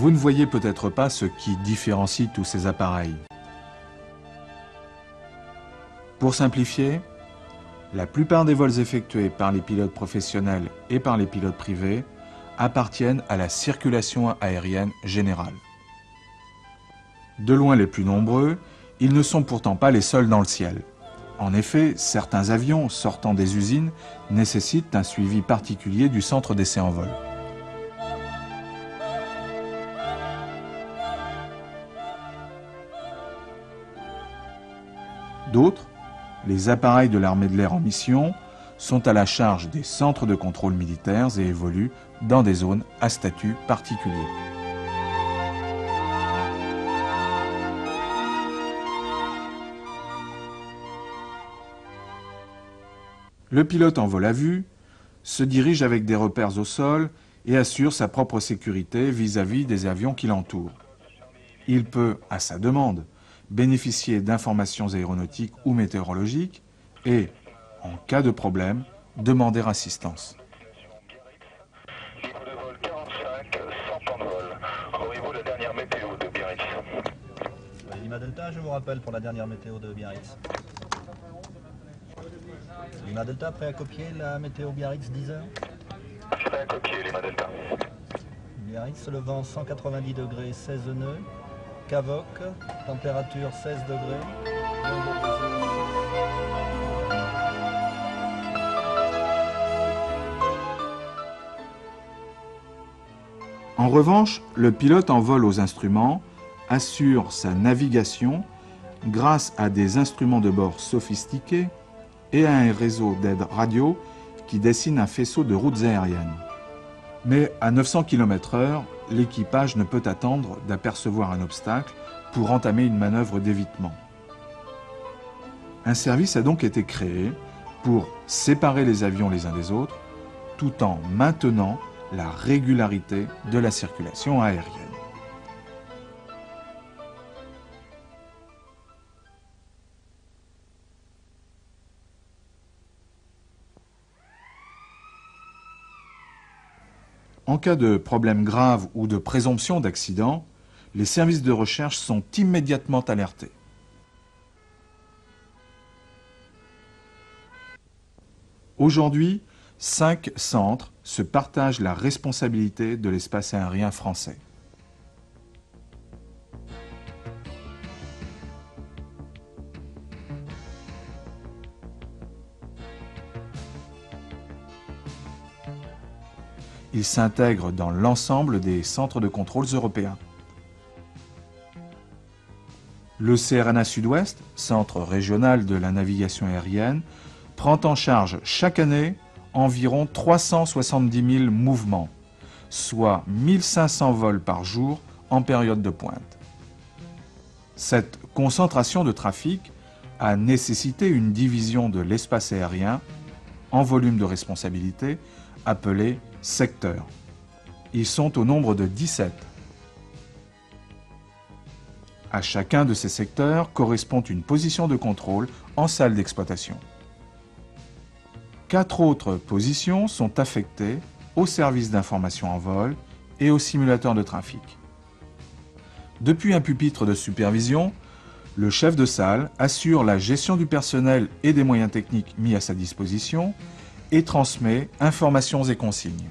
Vous ne voyez peut-être pas ce qui différencie tous ces appareils. Pour simplifier, la plupart des vols effectués par les pilotes professionnels et par les pilotes privés appartiennent à la circulation aérienne générale. De loin les plus nombreux, ils ne sont pourtant pas les seuls dans le ciel. En effet, certains avions sortant des usines nécessitent un suivi particulier du centre d'essai en vol. D'autres, les appareils de l'armée de l'air en mission, sont à la charge des centres de contrôle militaires et évoluent dans des zones à statut particulier. Le pilote en vol à vue se dirige avec des repères au sol et assure sa propre sécurité vis-à-vis des avions qui l'entourent. Il peut, à sa demande, bénéficier d'informations aéronautiques ou météorologiques et, en cas de problème, demander assistance. Niveau de vol 45, 100 temps de vol. Aurez-vous la dernière météo de Biarritz? Lima Delta, je vous rappelle pour la dernière météo de Biarritz. Lima Delta, prêt à copier la météo Biarritz 10 heures? Prêt à copier, Lima Delta. Biarritz, le vent 190 degrés, 16 nœuds. Cavoc, température 16 degrés. En revanche, le pilote en vol aux instruments assure sa navigation grâce à des instruments de bord sophistiqués et à un réseau d'aide radio qui dessine un faisceau de routes aériennes. Mais à 900 km/h, l'équipage ne peut attendre d'apercevoir un obstacle pour entamer une manœuvre d'évitement. Un service a donc été créé pour séparer les avions les uns des autres, tout en maintenant la régularité de la circulation aérienne. En cas de problème grave ou de présomption d'accident, les services de recherche sont immédiatement alertés. Aujourd'hui, 5 centres se partagent la responsabilité de l'espace aérien français. Ils s'intègrent dans l'ensemble des centres de contrôle européens. Le CRNA Sud-Ouest, Centre régional de la navigation aérienne, prend en charge chaque année environ 370 000 mouvements, soit 1500 vols par jour en période de pointe. Cette concentration de trafic a nécessité une division de l'espace aérien en volume de responsabilité appelée secteurs. Ils sont au nombre de 17. À chacun de ces secteurs correspond une position de contrôle en salle d'exploitation. 4 autres positions sont affectées au service d'information en vol et au simulateur de trafic. Depuis un pupitre de supervision, le chef de salle assure la gestion du personnel et des moyens techniques mis à sa disposition et transmet informations et consignes.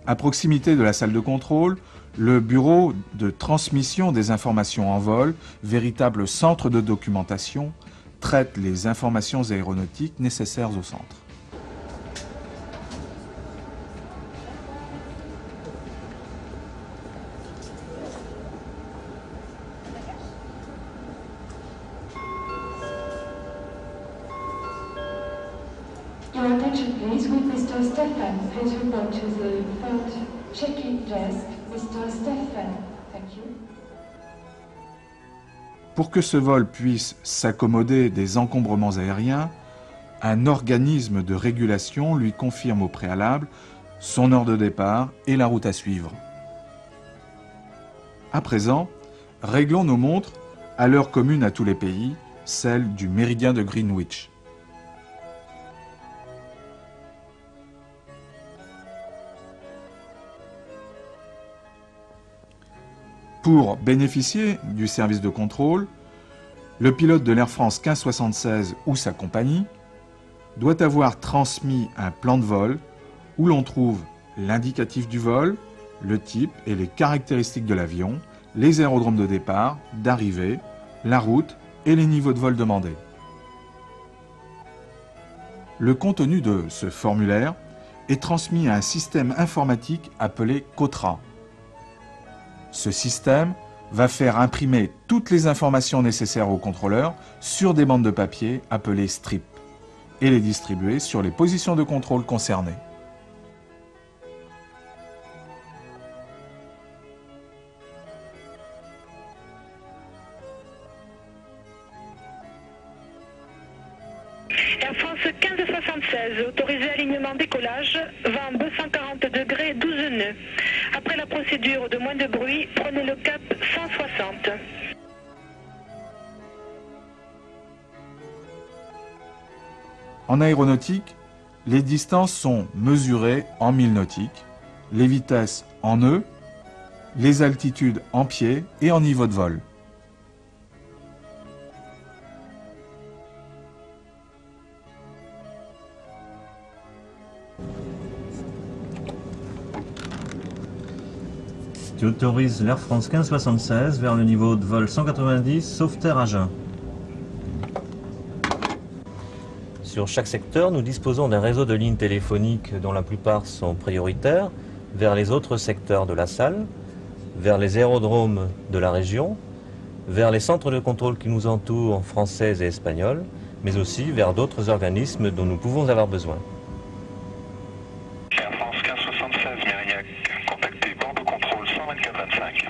À proximité de la salle de contrôle, le bureau de transmission des informations en vol, véritable centre de documentation, traite les informations aéronautiques nécessaires au centre. Your attention please, with Mr. Stefan. Please report to the front check-in desk. Mr. Stefan, thank you. Pour que ce vol puisse s'accommoder des encombrements aériens, un organisme de régulation lui confirme au préalable son heure de départ et la route à suivre. À présent, réglons nos montres à l'heure commune à tous les pays, celle du méridien de Greenwich. Pour bénéficier du service de contrôle, le pilote de l'Air France 1576 ou sa compagnie doit avoir transmis un plan de vol où l'on trouve l'indicatif du vol, le type et les caractéristiques de l'avion, les aérodromes de départ, d'arrivée, la route et les niveaux de vol demandés. Le contenu de ce formulaire est transmis à un système informatique appelé COTRA. Ce système va faire imprimer toutes les informations nécessaires au contrôleur sur des bandes de papier appelées strips et les distribuer sur les positions de contrôle concernées. Air France 1576, autorisé alignement décollage, vent 240 degrés 12 nœuds. Après la procédure de moins de bruit, prenez le cap 160. En aéronautique, les distances sont mesurées en milles nautiques, les vitesses en nœuds, les altitudes en pieds et en niveau de vol. Tu autorises l'Air France 1576 vers le niveau de vol 190, Sauveterre Agen. Sur chaque secteur, nous disposons d'un réseau de lignes téléphoniques dont la plupart sont prioritaires vers les autres secteurs de la salle, vers les aérodromes de la région, vers les centres de contrôle qui nous entourent, français et espagnols, mais aussi vers d'autres organismes dont nous pouvons avoir besoin. Air France 1576 Mérignac, contactez Bordeaux Contrôle 124-25.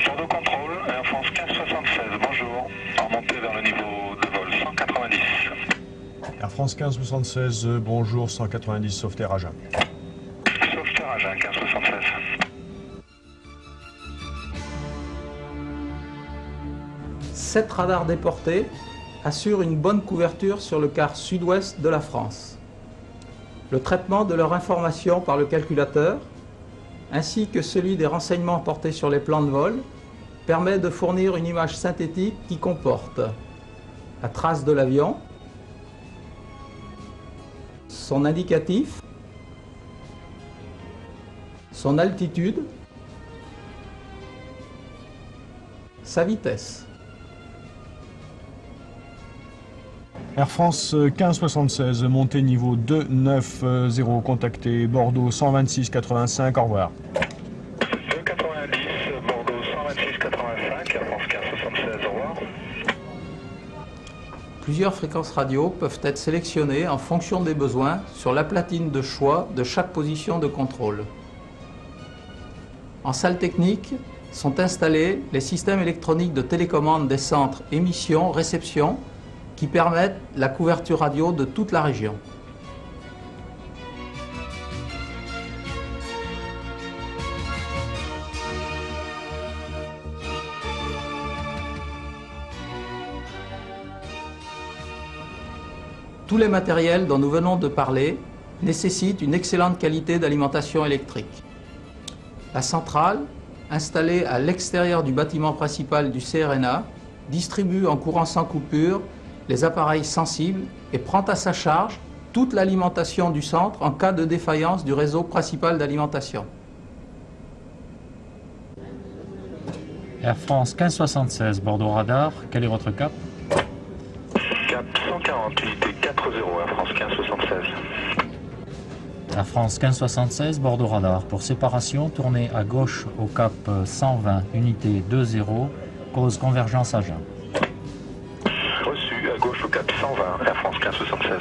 Bordeaux Contrôle, Air France 1576, bonjour. Remontez vers le niveau de vol 190. Air France 1576, bonjour, 190, Sauveterre Agen. Sauveterre Agen 1576. Sept radars déportés assurent une bonne couverture sur le quart sud-ouest de la France. Le traitement de leur information par le calculateur, ainsi que celui des renseignements portés sur les plans de vol, permet de fournir une image synthétique qui comporte la trace de l'avion, son indicatif, son altitude, sa vitesse. Air France 1576, montée niveau 290, contactez Bordeaux 126-85, au revoir. 290, Bordeaux 126-85, Air France 1576, au revoir. Plusieurs fréquences radio peuvent être sélectionnées en fonction des besoins sur la platine de choix de chaque position de contrôle. En salle technique sont installés les systèmes électroniques de télécommande des centres émission-réception qui permettent la couverture radio de toute la région. Tous les matériels dont nous venons de parler nécessitent une excellente qualité d'alimentation électrique. La centrale, installée à l'extérieur du bâtiment principal du CRNA, distribue en courant sans coupure les appareils sensibles et prend à sa charge toute l'alimentation du centre en cas de défaillance du réseau principal d'alimentation. Air France 1576, Bordeaux Radar, quel est votre cap? Cap 140, unité 40, Air France 1576. Air France 1576, Bordeaux Radar, pour séparation, tournez à gauche au cap 120, unité 20, cause convergence Agen. Reçu, à gauche au cap 120, Air France 1576.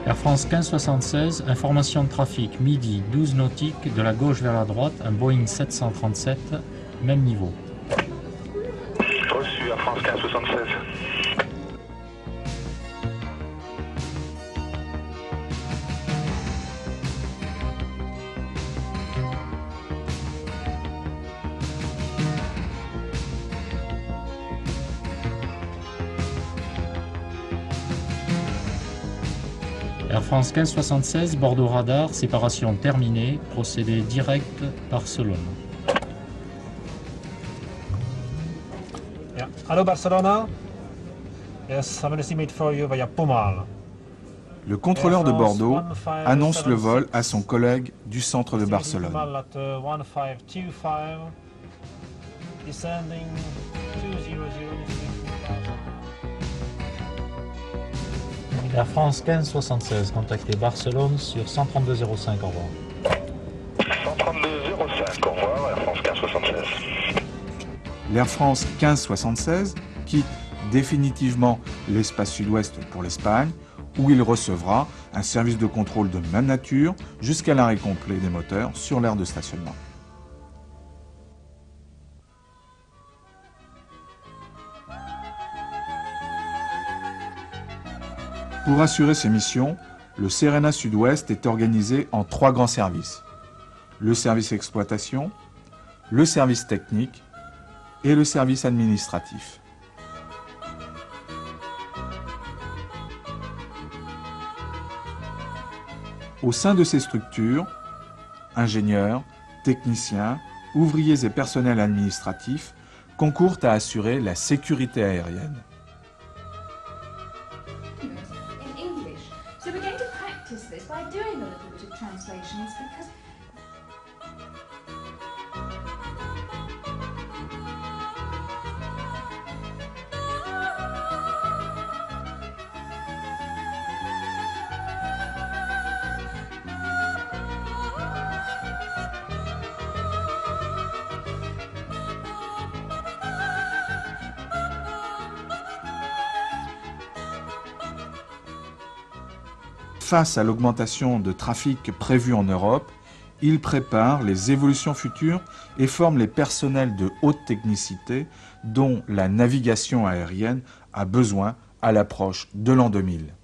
Air France 1576, information de trafic, midi 12 nautiques, de la gauche vers la droite, un Boeing 737, même niveau. Reçu, Air France 1576. Air France 1576, Bordeaux Radar, séparation terminée, procédé direct Barcelone. Yeah. Hello Barcelona. Yes, I'm an estimate for you via Pumal. Le contrôleur de Bordeaux annonce le vol à son collègue du centre de Barcelone. Air France 1576, contactez Barcelone sur 13205, au revoir. 132,05, au revoir, Air France 1576. L'Air France 1576 quitte définitivement l'espace sud-ouest pour l'Espagne, où il recevra un service de contrôle de même nature jusqu'à l'arrêt complet des moteurs sur l'aire de stationnement. Pour assurer ces missions, le CERENA Sud-Ouest est organisé en 3 grands services: le service exploitation, le service technique et le service administratif. Au sein de ces structures, ingénieurs, techniciens, ouvriers et personnels administratifs concourent à assurer la sécurité aérienne. In English. So we're going to practice this by doing a little bit of translations because Face à l'augmentation de trafic prévue en Europe, il prépare les évolutions futures et forme les personnels de haute technicité dont la navigation aérienne a besoin à l'approche de l'an 2000.